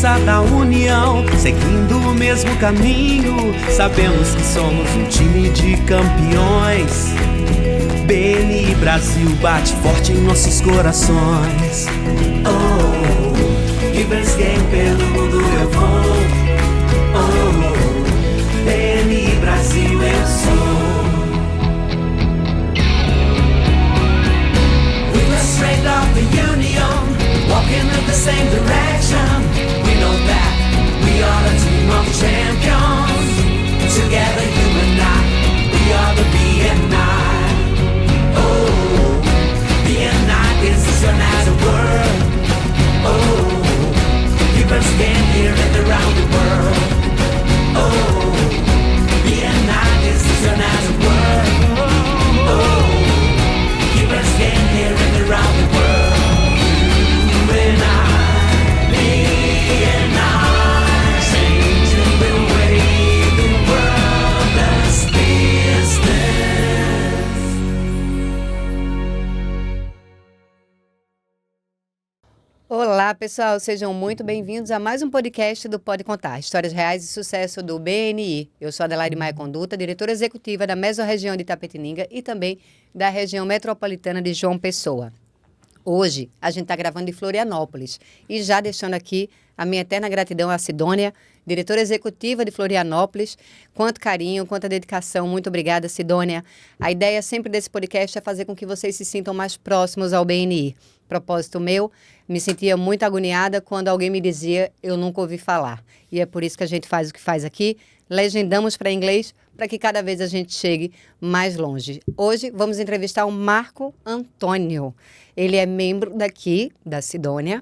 força da união, seguindo o mesmo caminho. Sabemos que somos um time de campeões. BNI Brasil bate forte em nossos corações. Oh, Givers Game pelo mundo eu vou. Oh, BNI Brasil eu sou. We were straight of the union, walking in the same direction. We know that we are a team of champions. Together you and I, we are the BNI. Oh, BNI is as a word. Oh, keep us getting here and around the world. Oh, BNI is as a word. Oh, keep us getting here and around the world. You and I, BNI, changing the way the world does business. Olá, pessoal, sejam muito bem-vindos a mais um podcast do Pode Contar, histórias reais de sucesso do BNI. Eu sou Adelaide Maia Conduta, diretora executiva da Mesorregião de Itapetininga e também da região metropolitana de João Pessoa. Hoje, a gente está gravando em Florianópolis e já deixando aqui a minha eterna gratidão à Sidônia, diretora executiva de Florianópolis. Quanto carinho, quanta dedicação. Muito obrigada, Sidônia. A ideia sempre desse podcast é fazer com que vocês se sintam mais próximos ao BNI. Propósito meu, me sentia muito agoniada quando alguém me dizia eu nunca ouvi falar. E é por isso que a gente faz o que faz aqui, legendamos para inglês para que cada vez a gente chegue mais longe. Hoje vamos entrevistar o Marco Antônio. Ele é membro daqui, da Sidônia,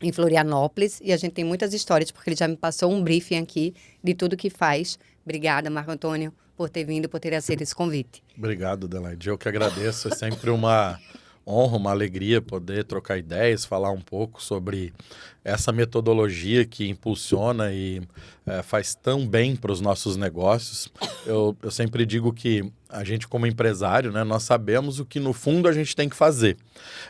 em Florianópolis, e a gente tem muitas histórias, porque ele já me passou um briefing aqui de tudo que faz. Obrigada, Marco Antônio, por ter vindo, por ter aceito esse convite. Obrigado, Adelaide. Eu que agradeço. É sempre uma honra, uma alegria poder trocar ideias, falar um pouco sobre essa metodologia que impulsiona e faz tão bem para os nossos negócios. Eu sempre digo que a gente, como empresário, né, nós sabemos o que no fundo a gente tem que fazer.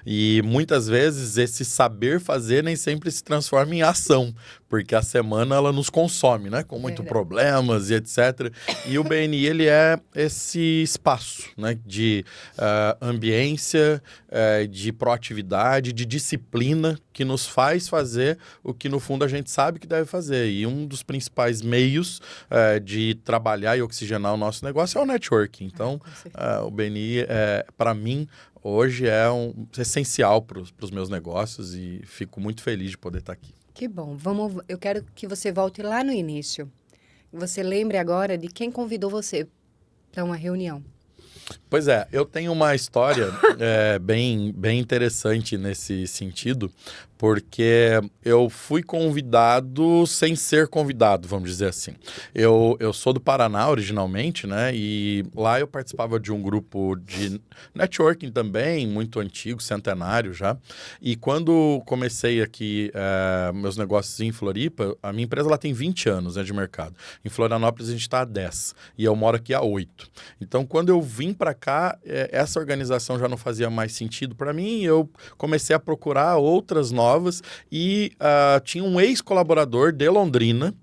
E muitas vezes esse saber fazer nem sempre se transforma em ação, porque a semana ela nos consome, né, com muitos problemas e etc. E o BNI, ele é esse espaço, né, de ambiência, de proatividade, de disciplina que nos faz fazer o que no fundo a gente sabe que deve fazer. E um dos principais meios de trabalhar e oxigenar o nosso negócio é o networking. Então, o BNI, para mim, hoje é essencial para os meus negócios e fico muito feliz de poder estar aqui. Que bom. Eu quero que você volte lá no início. Você lembre agora de quem convidou você para uma reunião. Pois é, eu tenho uma história bem interessante nesse sentido, porque eu fui convidado sem ser convidado, vamos dizer assim. Eu sou do Paraná originalmente, né? E lá eu participava de um grupo de networking também, muito antigo, centenário já. E quando comecei aqui meus negócios em Floripa, a minha empresa lá tem 20 anos, né, de mercado. Em Florianópolis a gente está há 10 e eu moro aqui há 8. Então, quando eu vim para cá, essa organização já não fazia mais sentido para mim. Eu comecei a procurar outras novas e tinha um ex-colaborador de Londrina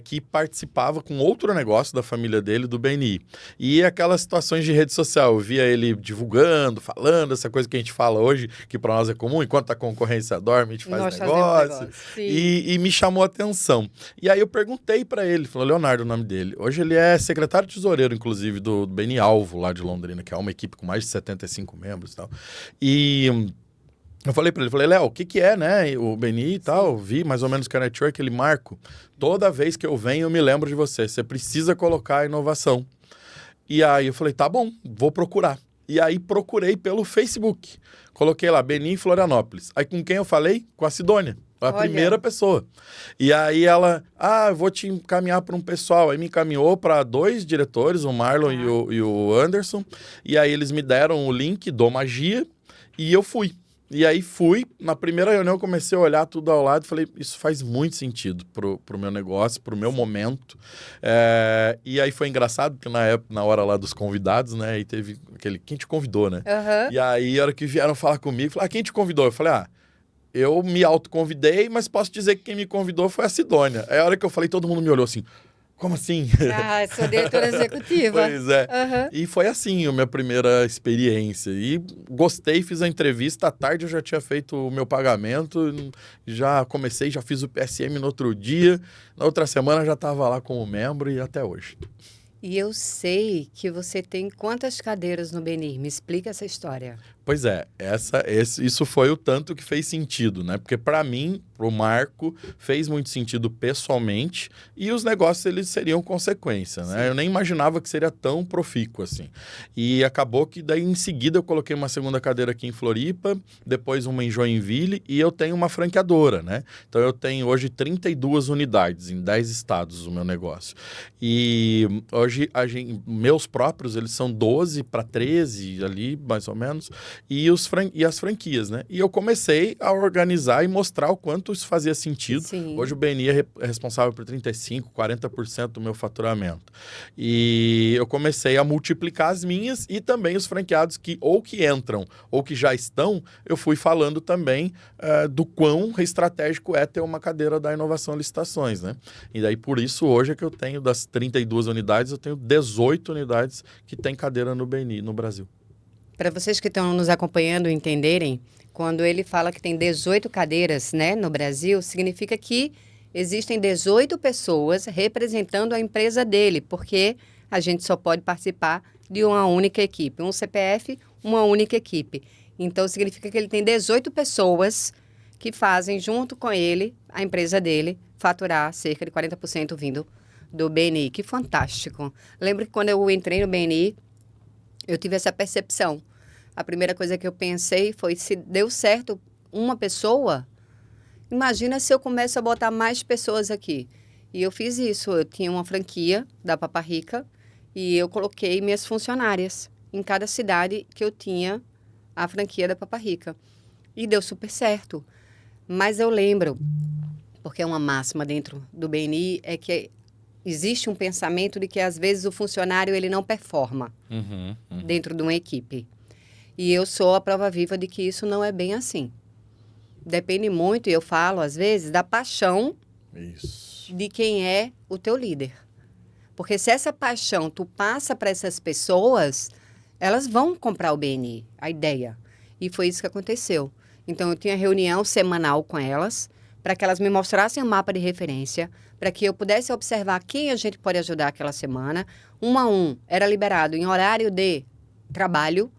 que participava com outro negócio da família dele, do BNI. E aquelas situações de rede social, eu via ele divulgando, falando, essa coisa que a gente fala hoje, que para nós é comum, enquanto a concorrência dorme, a gente faz negócio. E me chamou a atenção. E aí eu perguntei para ele, falou Leonardo o nome dele. Hoje ele é secretário tesoureiro, inclusive, do BNI Alvo, lá de Londrina, que é uma equipe com mais de 75 membros e tal. E eu falei para ele, Léo, o que é, né, o BNI e tal, vi mais ou menos que é network, ele, Marco, toda vez que eu venho eu me lembro de você precisa colocar a inovação. E aí eu falei, tá bom, vou procurar. E aí procurei pelo Facebook, coloquei lá, BNI Florianópolis. Aí com quem eu falei? Com a Sidônia. A primeira pessoa. E aí ela, eu vou te encaminhar para um pessoal. Aí me encaminhou para 2 diretores, o Marlon e o Anderson. E aí eles me deram o link do Magia e eu fui. E aí na primeira reunião eu comecei a olhar tudo ao lado e falei, isso faz muito sentido pro meu negócio, pro meu momento. E aí foi engraçado, porque na hora lá dos convidados, né, aí teve quem te convidou, né? Uhum. E aí, a hora que vieram falar comigo, falaram, quem te convidou? Eu falei, eu me autoconvidei, mas posso dizer que quem me convidou foi a Sidônia. Aí a hora que eu falei, todo mundo me olhou assim, como assim? Ah, sou diretora executiva. Pois é. Aham. E foi assim a minha primeira experiência. E gostei, fiz a entrevista. À tarde eu já tinha feito o meu pagamento. Já comecei, já fiz o PSM no outro dia. Na outra semana já estava lá como membro e até hoje. E eu sei que você tem quantas cadeiras no BNI? Me explica essa história. Pois é, isso foi o tanto que fez sentido, né? Porque para mim, pro Marco, fez muito sentido pessoalmente e os negócios eles seriam consequência, né? Eu nem imaginava que seria tão profícuo assim. E acabou que daí em seguida eu coloquei uma segunda cadeira aqui em Floripa, depois uma em Joinville e eu tenho uma franqueadora, né? Então eu tenho hoje 32 unidades em 10 estados o meu negócio. E hoje meus próprios, eles são 12 para 13 ali, mais ou menos. E as franquias, né? E eu comecei a organizar e mostrar o quanto isso fazia sentido. Sim. Hoje o BNI é responsável por 35%, 40% do meu faturamento. E eu comecei a multiplicar as minhas e também os franqueados que entram ou que já estão, eu fui falando também do quão estratégico é ter uma cadeira da Inovação Licitações, né? E daí por isso hoje é que eu tenho das 32 unidades, eu tenho 18 unidades que tem cadeira no BNI no Brasil. Para vocês que estão nos acompanhando entenderem, quando ele fala que tem 18 cadeiras, né, no Brasil, significa que existem 18 pessoas representando a empresa dele, porque a gente só pode participar de uma única equipe. Um CPF, uma única equipe. Então, significa que ele tem 18 pessoas que fazem, junto com ele, a empresa dele, faturar cerca de 40% vindo do BNI. Que fantástico. Lembro que quando eu entrei no BNI, eu tive essa percepção. A primeira coisa que eu pensei foi, se deu certo uma pessoa, imagina se eu começo a botar mais pessoas aqui. E eu fiz isso. Eu tinha uma franquia da Papa Rica e eu coloquei minhas funcionárias em cada cidade que eu tinha a franquia da Papa Rica. E deu super certo. Mas eu lembro, porque é uma máxima dentro do BNI, é que existe um pensamento de que às vezes o funcionário ele não performa dentro de uma equipe. E eu sou a prova viva de que isso não é bem assim. Depende muito, e eu falo às vezes, da paixão de quem é o teu líder. Porque se essa paixão tu passa para essas pessoas, elas vão comprar o BNI, a ideia. E foi isso que aconteceu. Então eu tinha reunião semanal com elas, para que elas me mostrassem um mapa de referência, para que eu pudesse observar quem a gente pode ajudar aquela semana. 1 a 1 era liberado em horário de trabalho,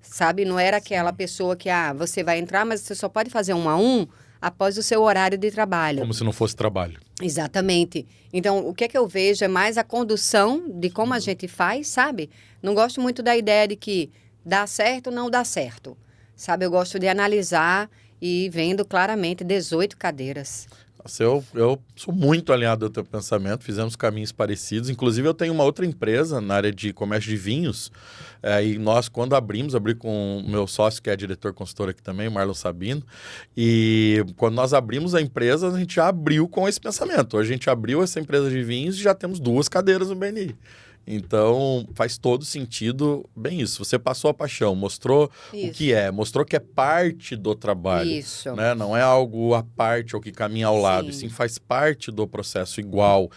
sabe? Não era aquela pessoa que, você vai entrar, mas você só pode fazer 1 a 1 após o seu horário de trabalho. Como se não fosse trabalho. Exatamente. Então, o que é que eu vejo é mais a condução de como a gente faz, sabe? Não gosto muito da ideia de que dá certo ou não dá certo, sabe? Eu gosto de analisar e vendo claramente 18 cadeiras. Nossa, eu sou muito alinhado ao teu pensamento, fizemos caminhos parecidos. Inclusive, eu tenho uma outra empresa na área de comércio de vinhos. E nós, quando abri com o meu sócio, que é diretor consultor aqui também, o Marlon Sabino. E quando nós abrimos a empresa, a gente já abriu com esse pensamento. Hoje a gente abriu essa empresa de vinhos e já temos 2 cadeiras no BNI. Então, faz todo sentido, bem isso. Você passou a paixão, mostrou o que é, mostrou que é parte do trabalho. Isso. Né? Não é algo à parte ou que caminha ao lado, e sim faz parte do processo igual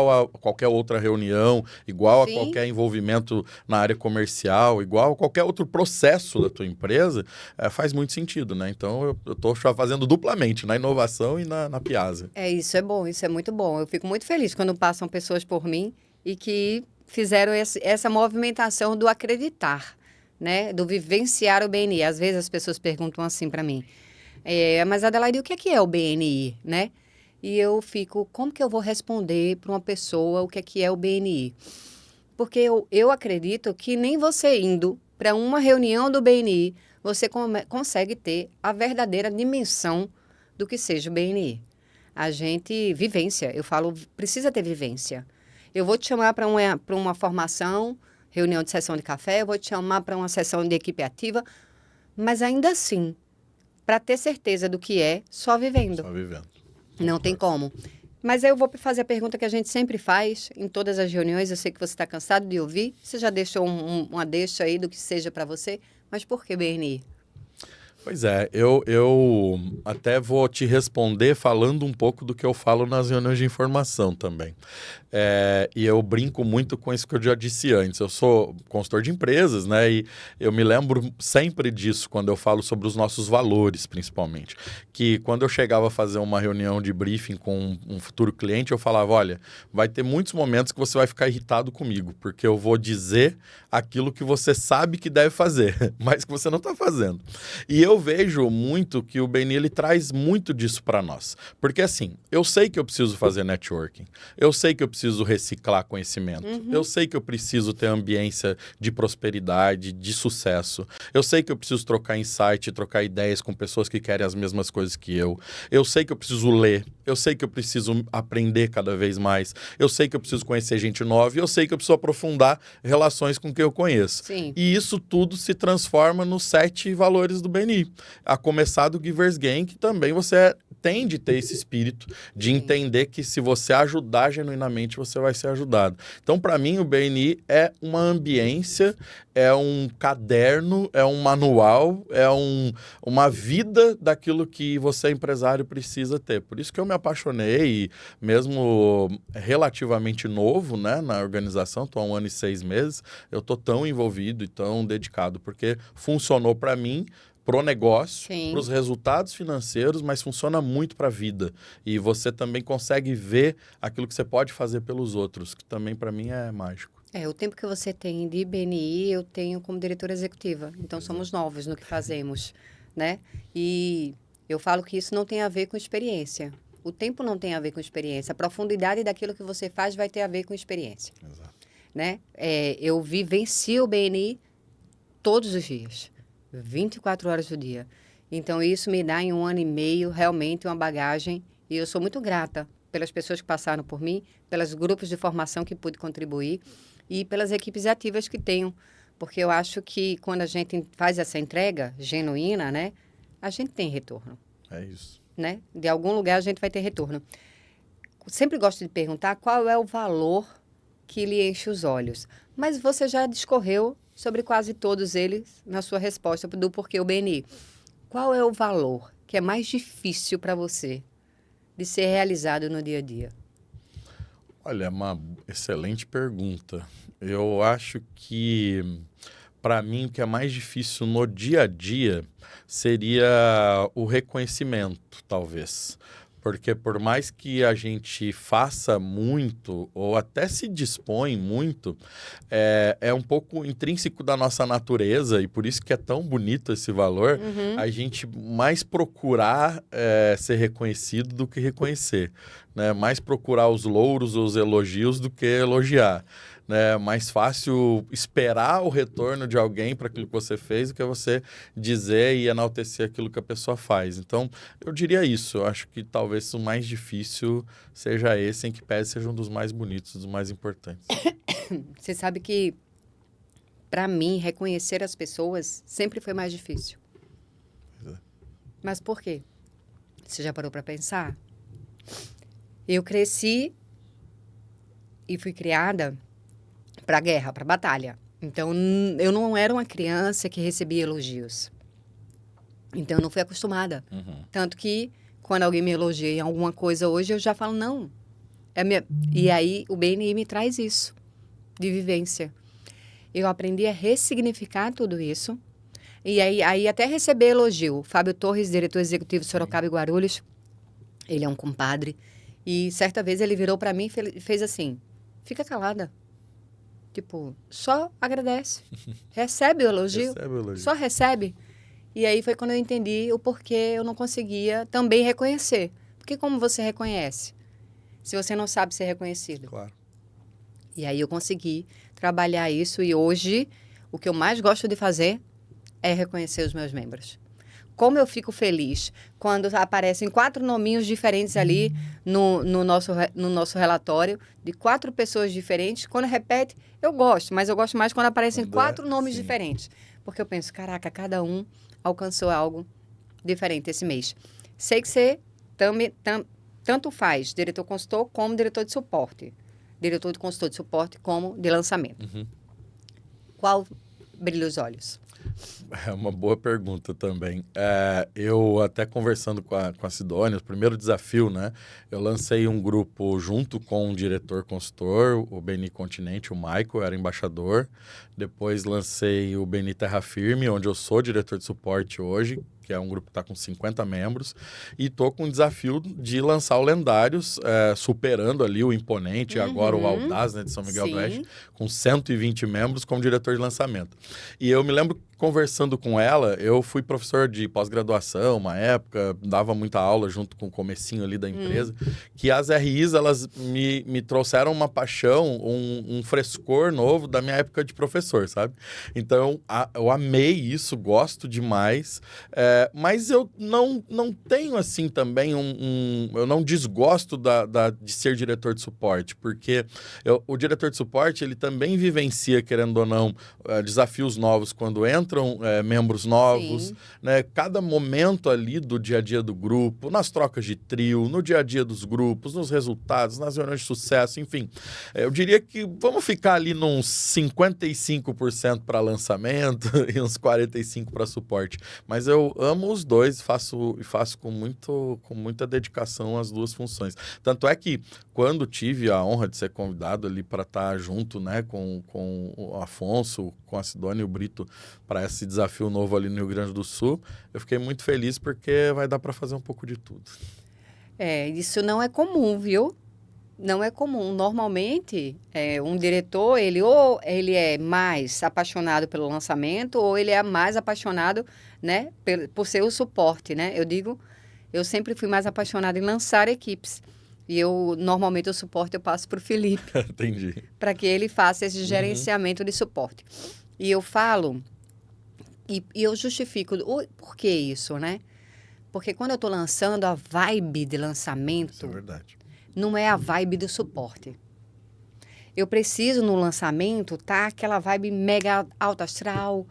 a qualquer outra reunião, igual a qualquer envolvimento na área comercial, igual a qualquer outro processo da tua empresa, faz muito sentido, né? Então, eu estou fazendo duplamente, na inovação e na Piazza. Isso é bom, isso é muito bom. Eu fico muito feliz quando passam pessoas por mim e que fizeram essa movimentação do acreditar, né? Do vivenciar o BNI. Às vezes as pessoas perguntam assim para mim, mas Adelaide, o que é o BNI, né? E eu fico, como que eu vou responder para uma pessoa o que é o BNI? Porque eu acredito que nem você indo para uma reunião do BNI, você consegue ter a verdadeira dimensão do que seja o BNI. A gente, vivência, eu falo, precisa ter vivência. Eu vou te chamar para uma formação, reunião de sessão de café, eu vou te chamar para uma sessão de equipe ativa, mas ainda assim, para ter certeza do que é, só vivendo. Só vivendo. Não tem como. Mas eu vou fazer a pergunta que a gente sempre faz em todas as reuniões. Eu sei que você está cansado de ouvir. Você já deixou uma deixa aí do que seja para você. Mas por que BNI? Pois é, eu até vou te responder falando um pouco do que eu falo nas reuniões de informação também. E eu brinco muito com isso que eu já disse antes. Eu sou consultor de empresas, né? E eu me lembro sempre disso quando eu falo sobre os nossos valores, principalmente. Que quando eu chegava a fazer uma reunião de briefing com um futuro cliente, eu falava, olha, vai ter muitos momentos que você vai ficar irritado comigo, porque eu vou dizer aquilo que você sabe que deve fazer, mas que você não está fazendo. E eu vejo muito que o BNI ele traz muito disso para nós. Porque assim, eu sei que eu preciso fazer networking, eu sei que eu preciso reciclar conhecimento, eu sei que eu preciso ter ambiência de prosperidade, de sucesso, eu sei que eu preciso trocar insight, trocar ideias com pessoas que querem as mesmas coisas que eu sei que eu preciso ler, eu sei que eu preciso aprender cada vez mais, eu sei que eu preciso conhecer gente nova e eu sei que eu preciso aprofundar relações com quem eu conheço. Sim. E isso tudo se transforma nos 7 valores do BNI. A começar do Giver's Gain, que também você tem de ter esse espírito de entender que se você ajudar genuinamente, você vai ser ajudado. Então, para mim, o BNI é uma ambiência, é um caderno, é um manual, é uma vida daquilo que você, empresário, precisa ter. Por isso que eu me apaixonei, mesmo relativamente novo, né, na organização, estou há 1 ano e 6 meses, eu estou tão envolvido e tão dedicado, porque funcionou para mim, pro negócio, para os resultados financeiros, mas funciona muito para a vida. E você também consegue ver aquilo que você pode fazer pelos outros, que também para mim é mágico. O tempo que você tem de BNI, eu tenho como diretora executiva. Então, somos novos no que fazemos, né? E eu falo que isso não tem a ver com experiência. O tempo não tem a ver com experiência. A profundidade daquilo que você faz vai ter a ver com experiência. Exato. Né? Eu vivencio o BNI todos os dias. 24 horas do dia. Então, isso me dá em 1 ano e meio realmente uma bagagem e eu sou muito grata pelas pessoas que passaram por mim, pelos grupos de formação que pude contribuir e pelas equipes ativas que tenho, porque eu acho que quando a gente faz essa entrega genuína, né, a gente tem retorno. É isso. Né? De algum lugar a gente vai ter retorno. Sempre gosto de perguntar qual é o valor que lhe enche os olhos, mas você já discorreu sobre quase todos eles na sua resposta do porquê o BNI. Qual é o valor que é mais difícil para você de ser realizado no dia a dia? Olha, é uma excelente pergunta. Eu acho que, para mim, o que é mais difícil no dia a dia seria o reconhecimento, talvez. Porque por mais que a gente faça muito, ou até se dispõe muito, é um pouco intrínseco da nossa natureza, e por isso que é tão bonito esse valor, a gente mais procurar ser reconhecido do que reconhecer. Né? Mais procurar os louros ou os elogios do que elogiar. Né? Mais fácil esperar o retorno de alguém para aquilo que você fez do que você dizer e enaltecer aquilo que a pessoa faz. Então, eu diria isso. Eu acho que talvez o mais difícil seja esse, em que pese seja um dos mais bonitos, dos mais importantes. Você sabe que, para mim, reconhecer as pessoas sempre foi mais difícil. Pois é. Mas por quê? Você já parou para pensar? Eu cresci e fui criada para guerra, para batalha. Então, eu não era uma criança que recebia elogios. Então, eu não fui acostumada. Tanto que, quando alguém me elogia em alguma coisa hoje, eu já falo, não. E aí, o BNI me traz isso, de vivência. Eu aprendi a ressignificar tudo isso. E aí até receber elogio. Fábio Torres, diretor executivo de Sorocaba e Guarulhos, ele é um compadre. E certa vez ele virou para mim e fez assim, fica calada. Tipo, só agradece. Recebe o elogio. Recebe o elogio. Só recebe. E aí foi quando eu entendi o porquê eu não conseguia também reconhecer. Porque como você reconhece? Se você não sabe ser reconhecido. Claro. E aí eu consegui trabalhar isso. E hoje, o que eu mais gosto de fazer é reconhecer os meus membros. Como eu fico feliz quando aparecem 4 nominhos diferentes ali no nosso relatório, de 4 pessoas diferentes. Quando repete, eu gosto, mas eu gosto mais quando aparecem 4 nomes diferentes. Porque eu penso, caraca, cada um alcançou algo diferente esse mês. Sei que você tanto faz diretor consultor como diretor de suporte. Diretor de consultor de suporte como de lançamento. Qual brilha os olhos? É uma boa pergunta também. Eu até conversando com a Sidônia, o primeiro desafio, né? Eu lancei um grupo junto com um diretor consultor, o Beni Continente, o Michael, era embaixador. Depois lancei o Beni Terra Firme, onde eu sou diretor de suporte hoje, que é um grupo que está com 50 membros, e estou com o desafio de lançar o Lendários, superando ali o Imponente, agora o Audaz, né, de São Miguel do Oeste, com 120 membros como diretor de lançamento. E eu me lembro conversando com ela, eu fui professor de pós-graduação, uma época, dava muita aula junto com o comecinho ali da empresa, que as RIs, elas me trouxeram uma paixão, um frescor novo da minha época de professor, sabe? Então, eu amei isso, gosto demais, mas eu não tenho, assim, também eu não desgosto de ser diretor de suporte, porque o diretor de suporte, ele também vivencia, querendo ou não, desafios novos quando entram membros novos, né? Cada momento ali do dia a dia do grupo, nas trocas de trio, no dia a dia dos grupos, nos resultados, nas reuniões de sucesso, enfim. Eu diria que vamos ficar ali nos 55% para lançamento e uns 45% para suporte. Mas eu amo os dois, faço com muita dedicação as duas funções. Tanto é que quando tive a honra de ser convidado ali para estar junto, né, com o Afonso, com a Sidônia e o Brito, para esse desafio novo ali no Rio Grande do Sul, eu fiquei muito feliz porque vai dar para fazer um pouco de tudo. Isso não é comum, viu? Não é comum. Normalmente, um diretor, ele é mais apaixonado pelo lançamento ou ele é mais apaixonado, né, por ser o suporte, né? Eu sempre fui mais apaixonada em lançar equipes. E normalmente, o suporte eu passo para o Felipe. Entendi. Para que ele faça esse gerenciamento de suporte. E eu falo, e eu justifico, por que isso, né? Porque quando eu estou lançando, a vibe de lançamento Isso é verdade. não é a vibe do suporte. Eu preciso, no lançamento, aquela vibe mega alta astral,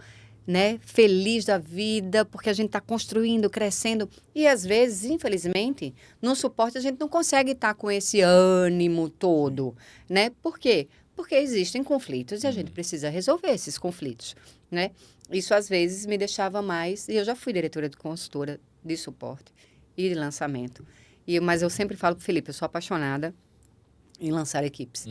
né? Feliz da vida, porque a gente está construindo, crescendo. E, às vezes, infelizmente, no suporte a gente não consegue estar com esse ânimo todo, né? Por quê? Porque existem conflitos e a gente precisa resolver esses conflitos, né? Isso, às vezes, me deixava mais... E eu já fui diretora de consultora de suporte e de lançamento. Mas eu sempre falo para o Felipe, eu sou apaixonada em lançar equipes.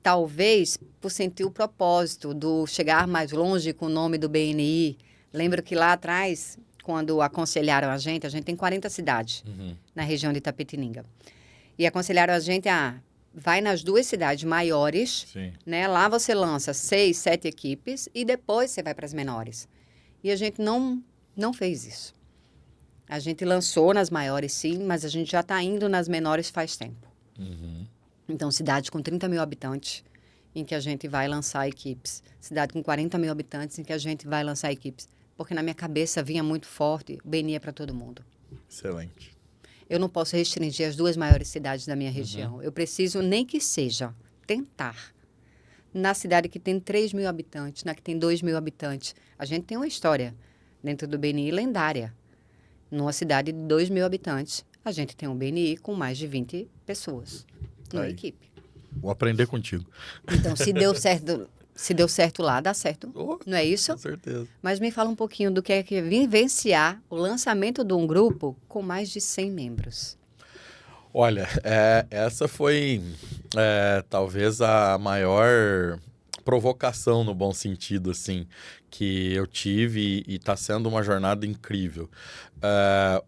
Talvez por sentir o propósito do chegar mais longe com o nome do BNI. Lembro que lá atrás, quando aconselharam a gente tem 40 cidades na região de Itapetininga. E aconselharam a gente vai nas 2 cidades maiores, né? Lá você lança 6, 7 equipes e depois você vai para as menores. E a gente não fez isso. A gente lançou nas maiores, sim, mas a gente já está indo nas menores faz tempo. Então, cidade com 30 mil habitantes, em que a gente vai lançar equipes. Cidade com 40 mil habitantes, em que a gente vai lançar equipes. Porque na minha cabeça vinha muito forte, o BNI é para todo mundo. Excelente. Eu não posso restringir as 2 maiores cidades da minha região. Eu preciso, nem que seja, tentar. Na cidade que tem 3 mil habitantes, na que tem 2 mil habitantes. A gente tem uma história dentro do BNI lendária. Numa cidade de 2 mil habitantes, a gente tem um BNI com mais de 20 pessoas na equipe. Vou aprender contigo. Então, se deu certo lá, dá certo. Não é isso? Com certeza. Mas me fala um pouquinho do que é vivenciar o lançamento de um grupo com mais de 100 membros. Olha, essa foi talvez a maior provocação, no bom sentido, assim, que eu tive e está sendo uma jornada incrível. A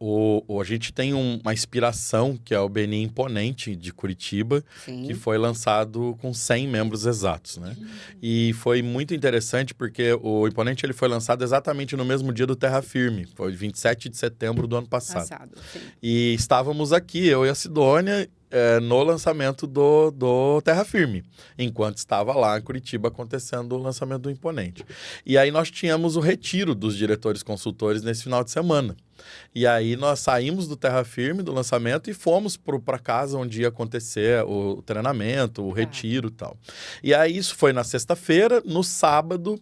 gente tem uma inspiração, que é o BNI Imponente de Curitiba, que foi lançado com 100 membros exatos, né? E foi muito interessante porque o Imponente ele foi lançado exatamente no mesmo dia do Terra Firme, foi 27 de setembro do ano passado. E estávamos aqui, eu e a Sidônia, no lançamento do Terra Firme, enquanto estava lá em Curitiba acontecendo o lançamento do Imponente. E aí nós tínhamos o retiro dos diretores consultores nesse final de semana. E aí nós saímos do Terra Firme, do lançamento, e fomos para casa onde ia acontecer o treinamento, o retiro e tal. E aí isso foi na sexta-feira. No sábado,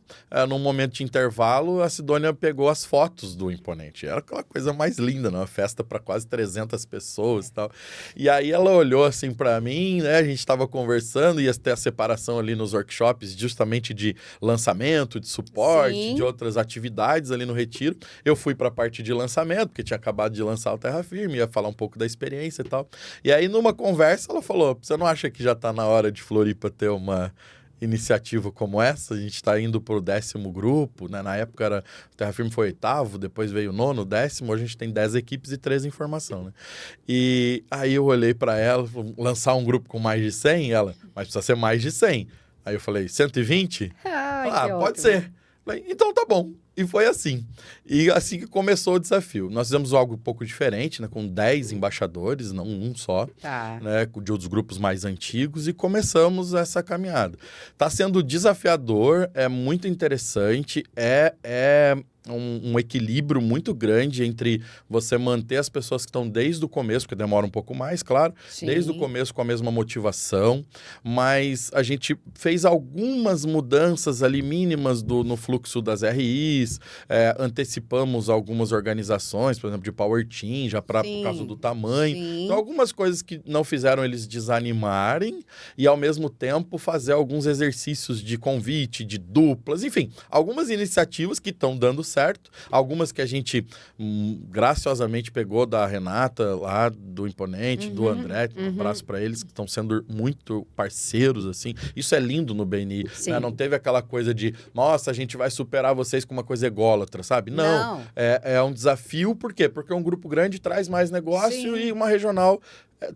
num momento de intervalo, a Sidônia pegou as fotos do Imponente. Era aquela coisa mais linda, né? Uma festa para quase 300 pessoas e tal. E aí ela olhou assim para mim, né? A gente estava conversando, ia ter a separação ali nos workshops, justamente de lançamento, de suporte, Sim. de outras atividades ali no retiro. Eu fui para a parte de lançamento, porque tinha acabado de lançar o Terra Firme, ia falar um pouco da experiência e tal. E aí, numa conversa, ela falou: você não acha que já está na hora de Floripa ter uma iniciativa como essa? A gente está indo para o 10º grupo, né? Na época o Terra Firme foi 8º, depois veio o 9º, 10º, hoje a gente tem 10 equipes e 3 em formação, né? E aí eu olhei para ela, lançar um grupo com mais de 100, ela, mas precisa ser mais de 100. Aí eu falei, 120? Ai, Ah, que pode ótimo. ser. Falei, então tá bom. E foi assim. E assim que começou o desafio. Nós fizemos algo um pouco diferente, né? Com 10 embaixadores, não um só, Tá. né? De outros grupos mais antigos, e começamos essa caminhada. Tá sendo desafiador, é muito interessante, é um equilíbrio muito grande entre você manter as pessoas que estão desde o começo, porque demora um pouco mais, claro, Sim. desde o começo com a mesma motivação, mas a gente fez algumas mudanças ali mínimas no fluxo das RIs, antecipamos algumas organizações, por exemplo, de Power Team, já por Sim. causa do tamanho. Sim. Então, algumas coisas que não fizeram eles desanimarem e, ao mesmo tempo, fazer alguns exercícios de convite, de duplas, enfim, algumas iniciativas que estão dando certo, algumas que a gente graciosamente pegou da Renata, lá do Imponente, do André, um abraço para eles, que estão sendo muito parceiros, assim. Isso é lindo no BNI, Sim. né? Não teve aquela coisa de, nossa, a gente vai superar vocês com uma coisa ególatra, sabe? Não. É um desafio, por quê? Porque um grupo grande traz mais negócio. Sim. E uma regional,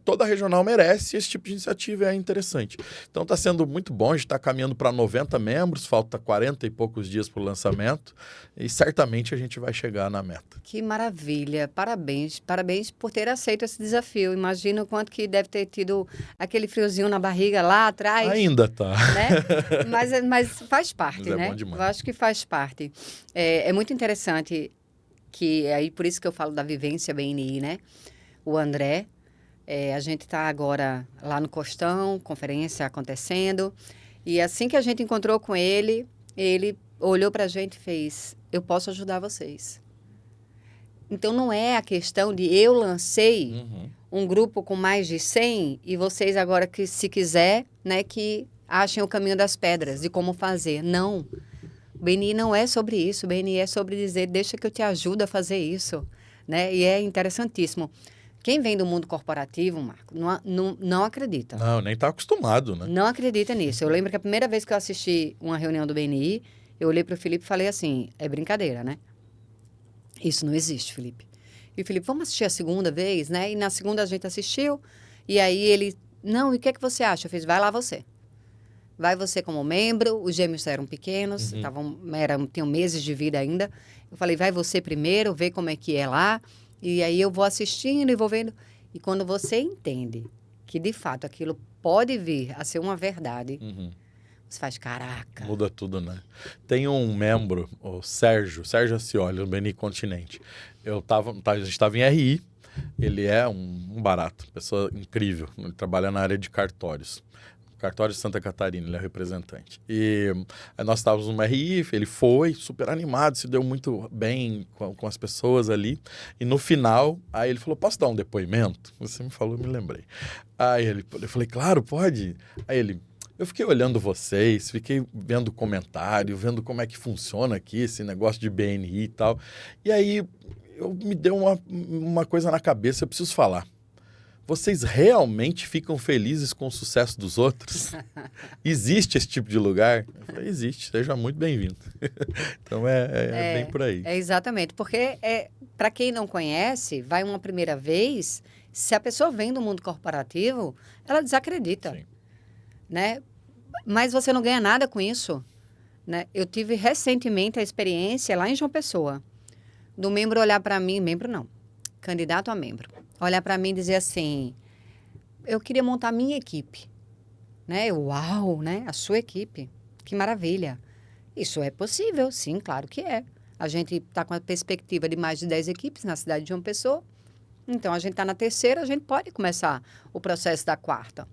toda regional merece esse tipo de iniciativa, é interessante. Então está sendo muito bom, a gente está caminhando para 90 membros, falta 40 e poucos dias para o lançamento, e certamente a gente vai chegar na meta. Que maravilha, parabéns, parabéns por ter aceito esse desafio. Imagino o quanto que deve ter tido aquele friozinho na barriga lá atrás, Ainda tá. né? Mas faz parte, Mas é né? bom demais. Eu acho que faz parte. É muito interessante que, aí por isso que eu falo da vivência BNI, né? O André, a gente está agora lá no Costão, conferência acontecendo, e assim que a gente encontrou com ele, ele olhou para a gente e fez, eu posso ajudar vocês. Então, não é a questão de eu lancei um grupo com mais de 100 e vocês agora, que se quiser, né, que achem o caminho das pedras de como fazer. Não. O BNI não é sobre isso. O BNI é sobre dizer, deixa que eu te ajudo a fazer isso. Né? E é interessantíssimo. Quem vem do mundo corporativo, Marco, não acredita. Não, nem tá acostumado, né? Não acredita nisso. Eu lembro que a primeira vez que eu assisti uma reunião do BNI, eu olhei para o Felipe e falei assim, é brincadeira, né? Isso não existe, Felipe. E o Felipe, vamos assistir a segunda vez, né? E na segunda a gente assistiu, e aí ele, não, e o que é que você acha? Eu fiz, vai lá você. Vai você como membro, os gêmeos eram pequenos, tinham meses de vida ainda. Eu falei, vai você primeiro, vê como é que é lá, e aí eu vou assistindo e vou vendo. E quando você entende que, de fato, aquilo pode vir a ser uma verdade, você faz, caraca. Muda tudo, né? Tem um membro, o Sérgio Ascioli, do BNI Continente. A gente estava em RI, ele é um barato, pessoa incrível, ele trabalha na área de cartórios. Cartório de Santa Catarina, ele é representante. E nós estávamos no RI, ele foi super animado, se deu muito bem com as pessoas ali. E no final, aí ele falou, posso dar um depoimento? Você me falou, eu me lembrei. Aí eu falei, claro, pode. Aí ele, eu fiquei olhando vocês, fiquei vendo comentário, vendo como é que funciona aqui esse negócio de BNI e tal. E aí me deu uma coisa na cabeça, eu preciso falar. Vocês realmente ficam felizes com o sucesso dos outros? Existe esse tipo de lugar? Eu falei, existe, seja muito bem-vindo. Então é bem por aí. É exatamente, porque para quem não conhece, vai uma primeira vez, se a pessoa vem do mundo corporativo, ela desacredita. Sim. Né? Mas você não ganha nada com isso. Né? Eu tive recentemente a experiência lá em João Pessoa, do membro olhar para mim, membro não, candidato a membro, olhar para mim e dizer assim, eu queria montar a minha equipe. Né? Uau, né? A sua equipe, que maravilha. Isso é possível, sim, claro que é. A gente está com a perspectiva de mais de 10 equipes na cidade de João Pessoa. Então, a gente está na terceira, a gente pode começar o processo da quarta.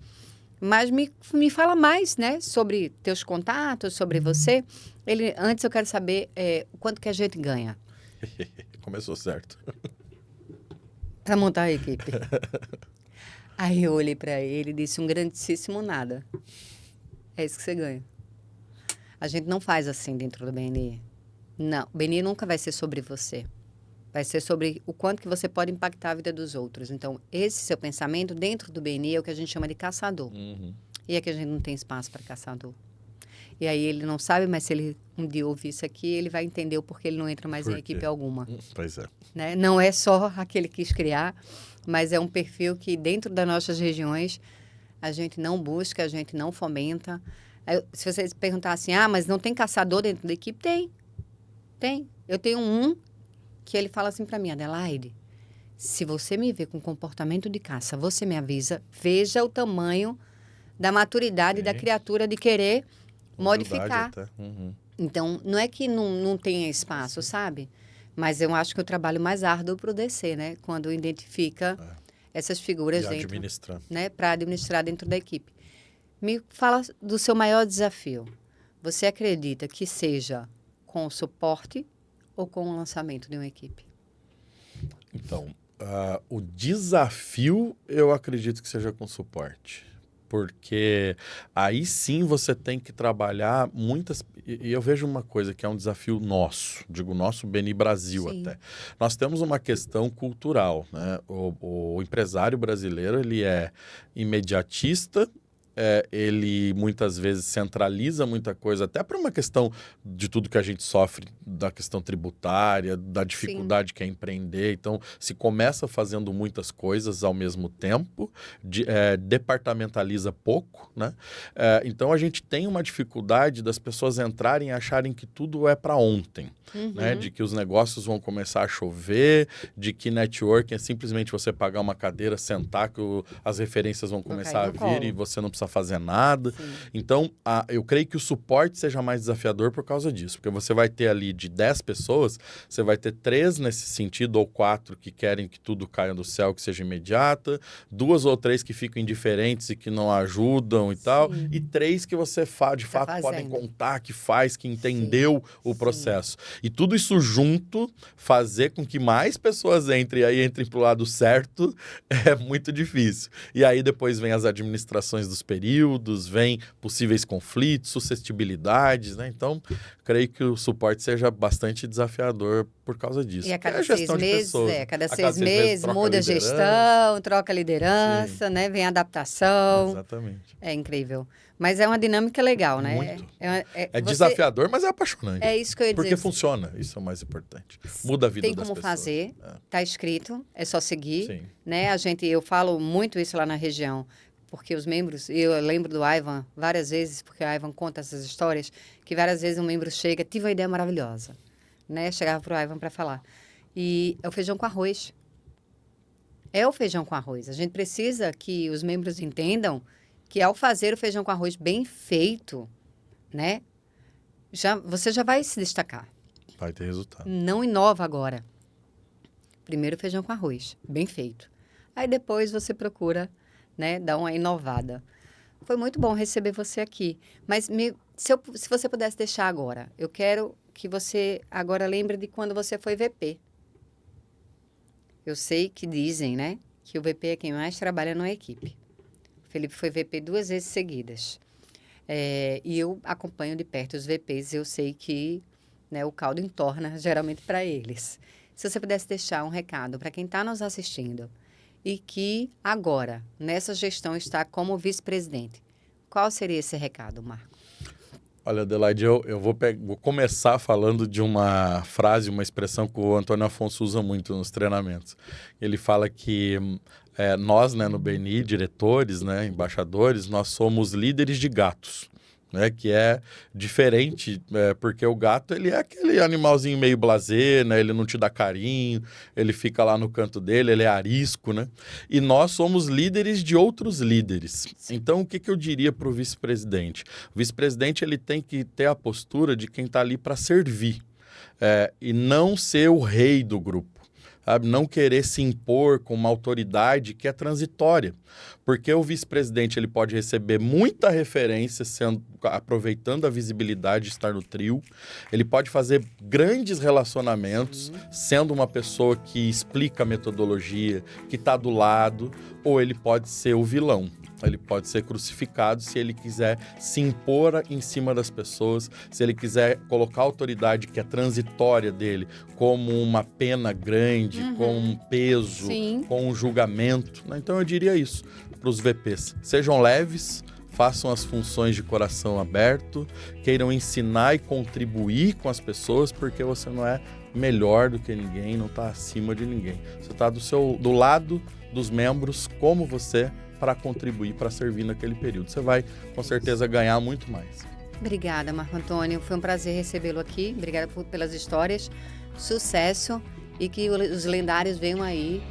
Mas me fala mais, né, sobre teus contatos, sobre você. Antes eu quero saber o quanto que a gente ganha. Começou certo. Para montar a equipe. Aí eu olhei para ele e disse um grandíssimo nada. É isso que você ganha. A gente não faz assim dentro do BNI. Não, o BNI nunca vai ser sobre você. Vai ser sobre o quanto que você pode impactar a vida dos outros. Então, esse seu pensamento dentro do BNI é o que a gente chama de caçador. E é que a gente não tem espaço para caçador. E aí ele não sabe, mas se ele um dia ouvir isso aqui, ele vai entender o porquê ele não entra mais em equipe alguma. Pois é. Né? Não é só aquele que quis criar, mas é um perfil que dentro das nossas regiões a gente não busca, a gente não fomenta. Aí, se você perguntar assim, mas não tem caçador dentro da equipe? Tem. Eu tenho um que ele fala assim para mim, Adelaide, se você me vê com comportamento de caça, você me avisa, veja o tamanho da maturidade da criatura de querer modificar. Então, não é que não tenha espaço, sabe? Mas eu acho que o trabalho mais árduo para o DC, né? Quando identifica essas figuras dentro, né? Para administrar dentro da equipe. Me fala do seu maior desafio. Você acredita que seja com o suporte ou com o lançamento de uma equipe? Então, o desafio eu acredito que seja com suporte. Porque aí sim você tem que trabalhar muitas... E eu vejo uma coisa que é um desafio nosso, digo nosso BNI Brasil até. Nós temos uma questão cultural, né? O empresário brasileiro, ele é imediatista, ele muitas vezes centraliza muita coisa, até por uma questão de tudo que a gente sofre, da questão tributária, da dificuldade que é empreender. Então, se começa fazendo muitas coisas ao mesmo tempo, departamentaliza pouco, né? Então, a gente tem uma dificuldade das pessoas entrarem e acharem que tudo é para ontem, né? De que os negócios vão começar a chover, de que networking é simplesmente você pagar uma cadeira, sentar, que as referências vão começar a vir e você não precisa fazer nada. Então, eu creio que o suporte seja mais desafiador por causa disso, porque você vai ter ali de 10 pessoas, você vai ter 3 nesse sentido, ou 4 que querem que tudo caia do céu, que seja imediata, 2 ou 3 que ficam indiferentes e que não ajudam e tal, e 3 que você de fato podem contar, que faz, que entendeu o processo. E tudo isso junto, fazer com que mais pessoas entrem e aí entrem pro lado certo, é muito difícil. E aí depois vem as administrações dos períodos, vem possíveis conflitos, suscetibilidades, né? Então, creio que o suporte seja bastante desafiador por causa disso. E a cada 6 meses, cada 6 meses muda a gestão, troca a liderança, né? Vem a adaptação. Exatamente. É incrível. Mas é uma dinâmica legal, né? Muito. Desafiador, mas é apaixonante. É isso que eu ia dizer. Porque funciona, isso é o mais importante. Muda a vida das pessoas. Tem como fazer, tá escrito, é só seguir. Né? Eu falo muito isso lá na região, porque os membros, eu lembro do Ivan várias vezes, porque o Ivan conta essas histórias, que várias vezes um membro chega, tive uma ideia maravilhosa, né? Chegava pro Ivan para falar. E é o feijão com arroz. É o feijão com arroz. A gente precisa que os membros entendam que ao fazer o feijão com arroz bem feito, né? Você já vai se destacar. Vai ter resultado. Não inova agora. Primeiro feijão com arroz, bem feito. Aí depois você procura, né, dar uma inovada. Foi muito bom receber você aqui. Mas se você pudesse deixar agora, eu quero que você agora lembre de quando você foi VP. Eu sei que dizem, né, que o VP é quem mais trabalha numa equipe. O Felipe foi VP 2 vezes seguidas. E eu acompanho de perto os VPs, eu sei que, né, o caldo entorna geralmente para eles. Se você pudesse deixar um recado para quem está nos assistindo e que agora, nessa gestão, está como vice-presidente, qual seria esse recado, Marco? Olha, Adelaide, eu vou começar falando de uma frase, uma expressão que o Antônio Afonso usa muito nos treinamentos. Ele fala que nós, né, no BNI, diretores, né, embaixadores, nós somos líderes de gatos. Né, que é diferente, porque o gato ele é aquele animalzinho meio blasé, né, ele não te dá carinho, ele fica lá no canto dele, ele é arisco, né? E nós somos líderes de outros líderes. Então, o que eu diria para o vice-presidente? O vice-presidente ele tem que ter a postura de quem está ali para servir. e não ser o rei do grupo. Sabe? Não querer se impor com uma autoridade que é transitória. Porque o vice-presidente ele pode receber muita referência, aproveitando a visibilidade de estar no trio. Ele pode fazer grandes relacionamentos, sendo uma pessoa que explica a metodologia, que está do lado, ou ele pode ser o vilão. Ele pode ser crucificado se ele quiser se impor em cima das pessoas, se ele quiser colocar a autoridade que é transitória dele como uma pena grande, com um peso, com um julgamento. Então eu diria isso para os VPs. Sejam leves, façam as funções de coração aberto, queiram ensinar e contribuir com as pessoas, porque você não é melhor do que ninguém, não está acima de ninguém. Você está do lado dos membros como você, para contribuir, para servir naquele período. Você vai, com certeza, ganhar muito mais. Obrigada, Marco Antônio. Foi um prazer recebê-lo aqui. Obrigada pelas histórias. Sucesso e que os lendários venham aí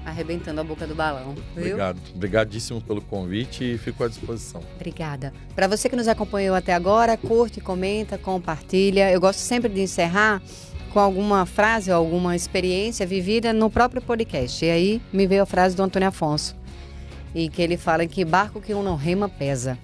arrebentando a boca do balão. Viu? Obrigado. Obrigadíssimo pelo convite e fico à disposição. Obrigada. Para você que nos acompanhou até agora, curte, comenta, compartilha. Eu gosto sempre de encerrar com alguma frase ou alguma experiência vivida no próprio podcast. E aí me veio a frase do Antônio Afonso, e que ele fala que barco que um não rema pesa.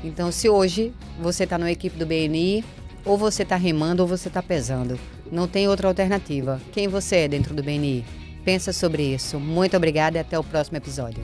Então, se hoje você está na equipe do BNI, ou você está remando ou você está pesando. Não tem outra alternativa. Quem você é dentro do BNI? Pensa sobre isso. Muito obrigada e até o próximo episódio.